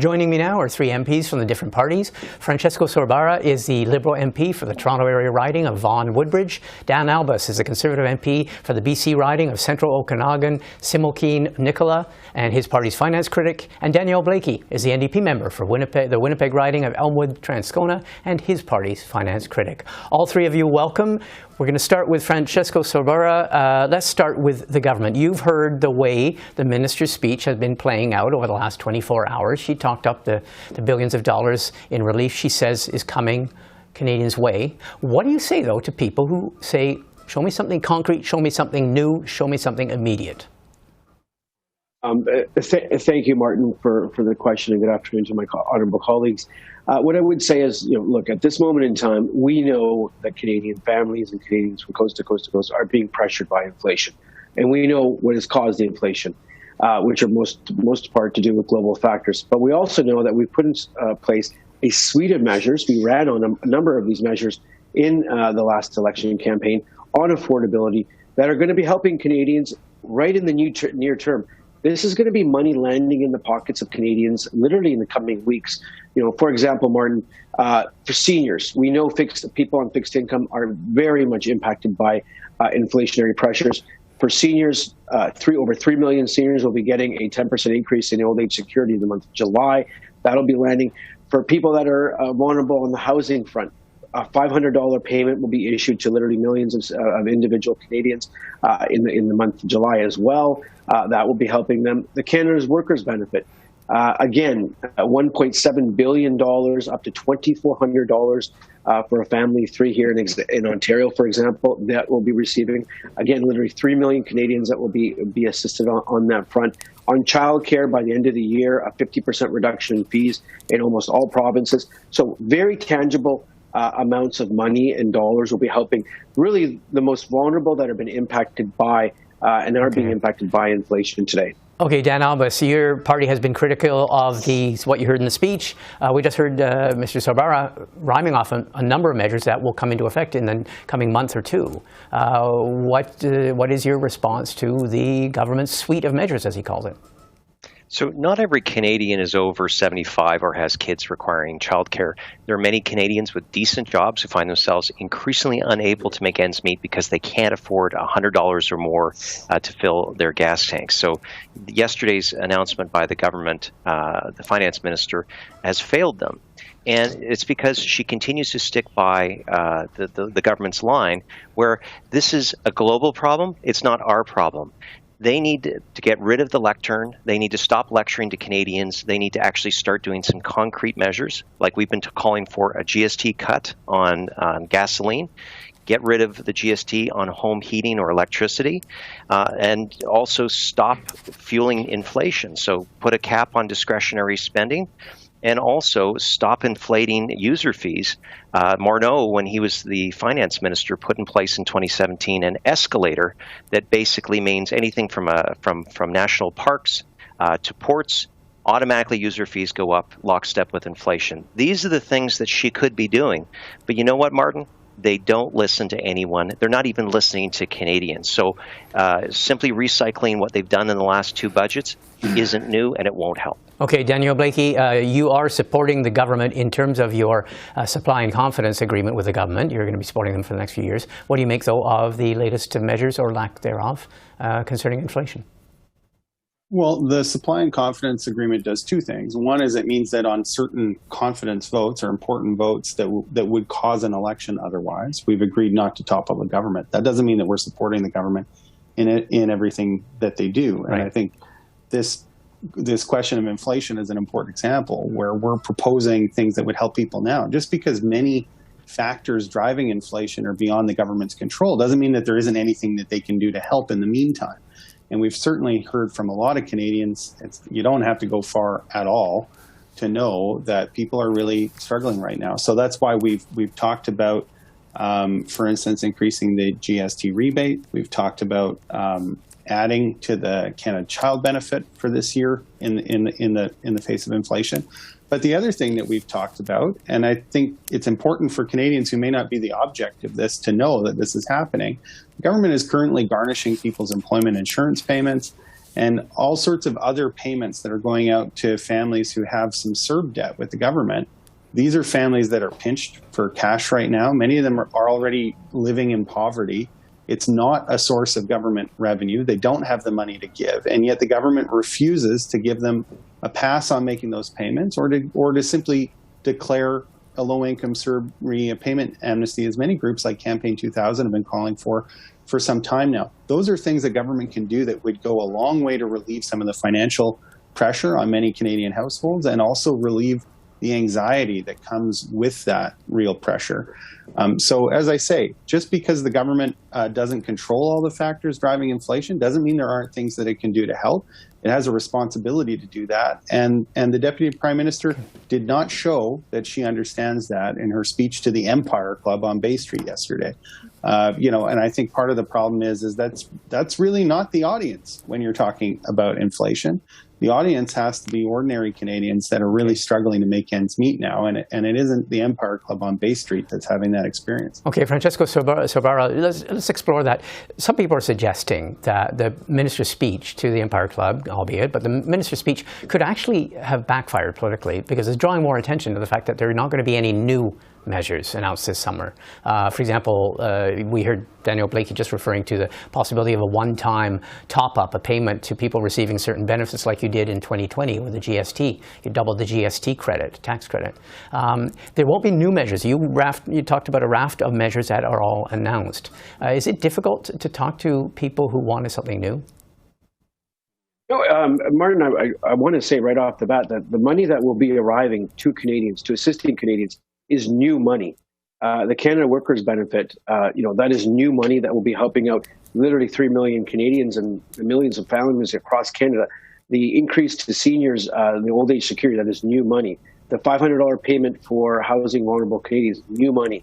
Joining me now are three MPs from the different parties. Francesco Sorbara is the Liberal MP for the Toronto area riding of Vaughan Woodbridge. Dan Albas is the Conservative MP for the BC riding of Central Okanagan, Similkameen, Nicola, and his party's finance critic. And Daniel Blaikie is the NDP member for the Winnipeg riding of Elmwood, Transcona, and his party's finance critic. All three of you, welcome. We're going to start with Francesco Sorbara. Let's start with the government. You've heard the way the minister's speech has been playing out over the last 24 hours. She talked up the billions of dollars in relief she says is coming Canadians' way. What do you say, though, to people who say, show me something concrete, show me something new, show me something immediate? Thank you, Martin, for the question, and good afternoon to my honorable colleagues. What I would say is, look, at this moment in time, we know that Canadian families and Canadians from coast to coast to coast are being pressured by inflation. And we know what has caused the inflation, which are most part to do with global factors. But we also know that we've put in place a suite of measures. We ran on a number of these measures in the last election campaign on affordability that are going to be helping Canadians right in the near term. This is going to be money landing in the pockets of Canadians literally in the coming weeks. For example, Martin, for seniors, we know people on fixed income are very much impacted by inflationary pressures. For seniors, over 3 million seniors will be getting a 10% increase in old age security in the month of July. That'll be landing. For people that are vulnerable on the housing front, a $500 payment will be issued to literally millions of individual Canadians in the month of July as well. That will be helping them. The Canada's Workers Benefit, again, $1.7 billion, up to $2,400 for a family of three here in Ontario, for example, that will be receiving. Again, literally 3 million Canadians that will be assisted on that front. On childcare, by the end of the year, a 50% reduction in fees in almost all provinces. So very tangible amounts of money and dollars will be helping really the most vulnerable that have been impacted by and are being impacted by inflation today. Okay, Dan Albas, your party has been critical of what you heard in the speech. We just heard Mr. Sorbara rhyming off a number of measures that will come into effect in the coming month or two. What is your response to the government's suite of measures, as he calls it? So not every Canadian is over 75 or has kids requiring childcare. There are many Canadians with decent jobs who find themselves increasingly unable to make ends meet because they can't afford $100 or more to fill their gas tanks. So yesterday's announcement by the government, the finance minister, has failed them. And it's because she continues to stick by the government's line where this is a global problem. It's not our problem. They need to get rid of the lectern. They need to stop lecturing to Canadians. They need to actually start doing some concrete measures, like we've been calling for a GST cut on gasoline, get rid of the GST on home heating or electricity, and also stop fueling inflation. So put a cap on discretionary spending. And also stop inflating user fees. Morneau, when he was the finance minister, put in place in 2017 an escalator that basically means anything from national parks to ports, automatically user fees go up lockstep with inflation. These are the things that she could be doing. But you know what, Martin? They don't listen to anyone. They're not even listening to Canadians. So simply recycling what they've done in the last two budgets isn't new, and it won't help. Okay, Daniel Blaikie, you are supporting the government in terms of your supply and confidence agreement with the government. You're going to be supporting them for the next few years. What do you make, though, of the latest measures or lack thereof concerning inflation? Well, the supply and confidence agreement does two things. One is it means that on certain confidence votes or important votes that would cause an election otherwise, we've agreed not to topple the government. That doesn't mean that we're supporting the government in everything that they do. Right. And I think this question of inflation is an important example where we're proposing things that would help people now. Just because many factors driving inflation are beyond the government's control doesn't mean that there isn't anything that they can do to help in the meantime. And we've certainly heard from a lot of Canadians, you don't have to go far at all to know that people are really struggling right now. So that's why we've talked about, for instance, increasing the GST rebate. We've talked about adding to the Canada Child Benefit for this year in the face of inflation. But the other thing that we've talked about, and I think it's important for Canadians who may not be the object of this to know that this is happening, the government is currently garnishing people's employment insurance payments and all sorts of other payments that are going out to families who have some CERB debt with the government. These are families that are pinched for cash right now. Many of them are already living in poverty. It's not a source of government revenue. They don't have the money to give, and yet the government refuses to give them a pass on making those payments, or to simply declare a low-income CERB payment amnesty, as many groups like Campaign 2000 have been calling for some time now. Those are things that government can do that would go a long way to relieve some of the financial pressure on many Canadian households, and also relieve the anxiety that comes with that real pressure. So as I say, just because the government doesn't control all the factors driving inflation doesn't mean there aren't things that it can do to help. It has a responsibility to do that. And the Deputy Prime Minister did not show that she understands that in her speech to the Empire Club on Bay Street yesterday. And I think part of the problem is that's really not the audience when you're talking about inflation. The audience has to be ordinary Canadians that are really struggling to make ends meet now, and it isn't the Empire Club on Bay Street that's having that experience. Okay, Francesco Sorbara, let's explore that. Some people are suggesting that the minister's speech to the Empire Club, albeit, but the minister's speech could actually have backfired politically, because it's drawing more attention to the fact that there are not going to be any new measures announced this summer. For example, we heard Daniel Blaikie just referring to the possibility of a one-time top-up, a payment to people receiving certain benefits like you did in 2020 with the GST. You doubled the GST credit, tax credit. There won't be new measures. You talked about a raft of measures that are all announced. Is it difficult to talk to people who wanted something new? No, Martin, I want to say right off the bat that the money that will be arriving to Canadians, to assisting Canadians, is new money. The Canada Workers Benefit, that is new money that will be helping out literally 3 million Canadians and millions of families across Canada. The increase to seniors, the old age security, that is new money. The $500 payment for housing vulnerable Canadians, new money.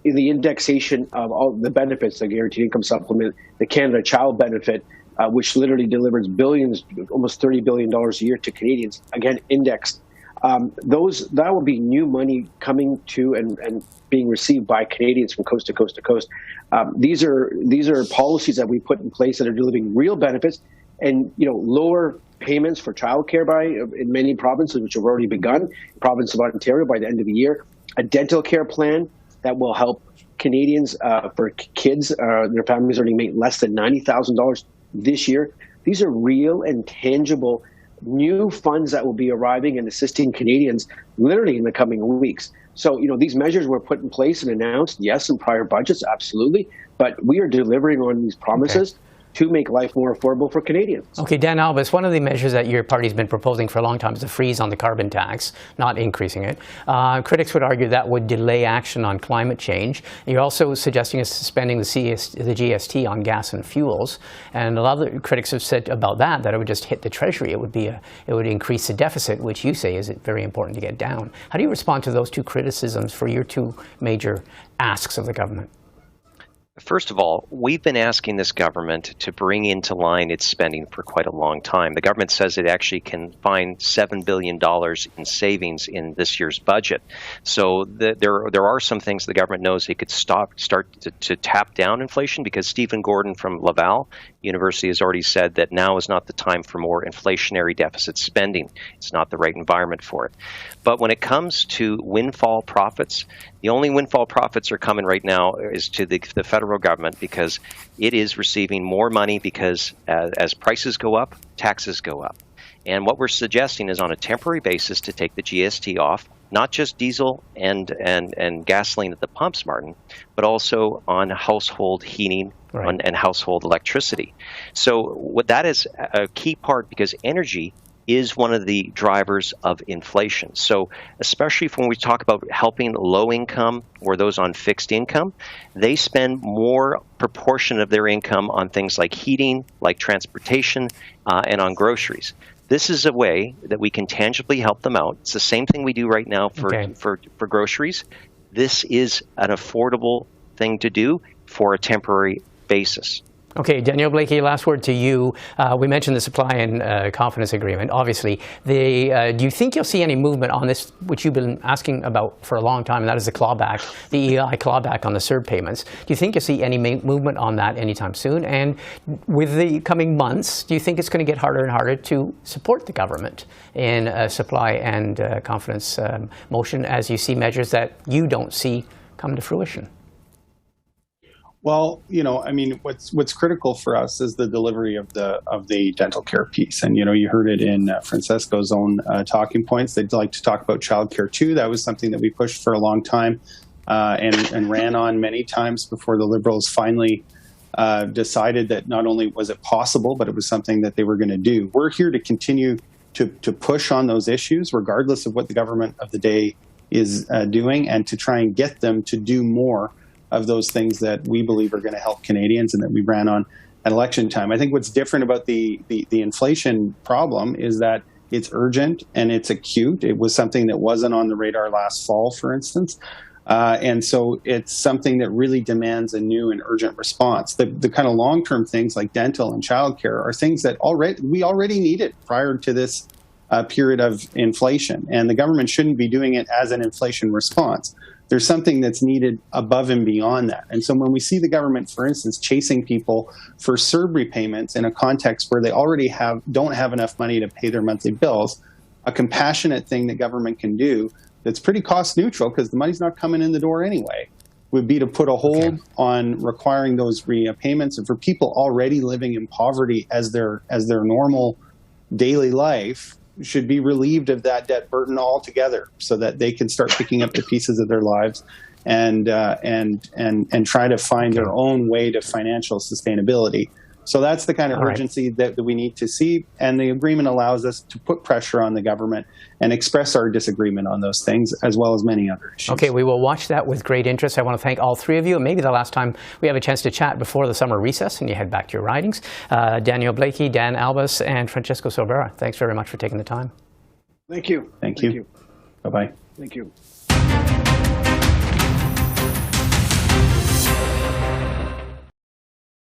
In the indexation of all the benefits, the Guaranteed Income Supplement, the Canada Child Benefit, which literally delivers billions, almost $30 billion a year to Canadians, again, indexed. That will be new money coming to and being received by Canadians from coast to coast to coast. These are policies that we put in place that are delivering real benefits, and lower payments for childcare in many provinces, which have already begun. Province of Ontario by the end of the year, a dental care plan that will help Canadians for kids, their families earning less than $90,000 this year. These are real and tangible new funds that will be arriving and assisting Canadians literally in the coming weeks. So, these measures were put in place and announced, yes, in prior budgets, absolutely, but we are delivering on these promises to make life more affordable for Canadians. Okay, Dan Albas, one of the measures that your party's been proposing for a long time is a freeze on the carbon tax, not increasing it. Critics would argue that would delay action on climate change. You're also suggesting suspending the GST on gas and fuels. And a lot of the critics have said about that it would just hit the Treasury. It would increase the deficit, which you say is very important to get down. How do you respond to those two criticisms for your two major asks of the government? First of all, we've been asking this government to bring into line its spending for quite a long time. The government says it actually can find $7 billion in savings in this year's budget. So there are some things the government knows it could start to tap down inflation, because Stephen Gordon from Laval University has already said that now is not the time for more inflationary deficit spending. It's not the right environment for it. But when it comes to windfall profits, the only windfall profits are coming right now is to the federal government, because it is receiving more money because as prices go up, taxes go up. And what we're suggesting is on a temporary basis to take the GST off, not just diesel and gasoline at the pumps, Martin, but also on household heating and household electricity. So what that is a key part, because energy is one of the drivers of inflation. So especially when we talk about helping low income or those on fixed income, they spend more proportion of their income on things like heating, like transportation, and on groceries. This is a way that we can tangibly help them out. It's the same thing we do right now for groceries. This is an affordable thing to do for a temporary basis. Okay, Daniel Blaikie, last word to you. We mentioned the supply and confidence agreement. Obviously, do you think you'll see any movement on this, which you've been asking about for a long time, and that is the clawback, the EI clawback on the CERB payments? Do you think you'll see any movement on that anytime soon? And with the coming months, do you think it's going to get harder and harder to support the government in a supply and confidence motion as you see measures that you don't see come to fruition? Well, I mean, what's critical for us is the delivery of the dental care piece. And, you heard it in Francesco's own talking points. They'd like to talk about childcare too. That was something that we pushed for a long time and ran on many times before the Liberals finally decided that not only was it possible, but it was something that they were going to do. We're here to continue to push on those issues, regardless of what the government of the day is doing, and to try and get them to do more of those things that we believe are going to help Canadians and that we ran on at election time. I think what's different about the inflation problem is that it's urgent and it's acute. It was something that wasn't on the radar last fall, for instance. And so it's something that really demands a new and urgent response. The kind of long-term things like dental and childcare are things that we already needed prior to this period of inflation. And the government shouldn't be doing it as an inflation response. There's something that's needed above and beyond that. And so when we see the government, for instance, chasing people for CERB repayments in a context where they already don't have enough money to pay their monthly bills, a compassionate thing that government can do that's pretty cost neutral because the money's not coming in the door anyway, would be to put a hold on requiring those repayments. And for people already living in poverty as their normal daily life, should be relieved of that debt burden altogether so that they can start picking up the pieces of their lives and try to find their own way to financial sustainability. So that's the kind of urgency that we need to see. And the agreement allows us to put pressure on the government and express our disagreement on those things, as well as many other issues. Okay, we will watch that with great interest. I want to thank all three of you. And maybe the last time we have a chance to chat before the summer recess and you head back to your ridings. Daniel Blaikie, Dan Albas, and Francesco Sorbara. Thanks very much for taking the time. Thank you. Thank you. Bye-bye. Thank you.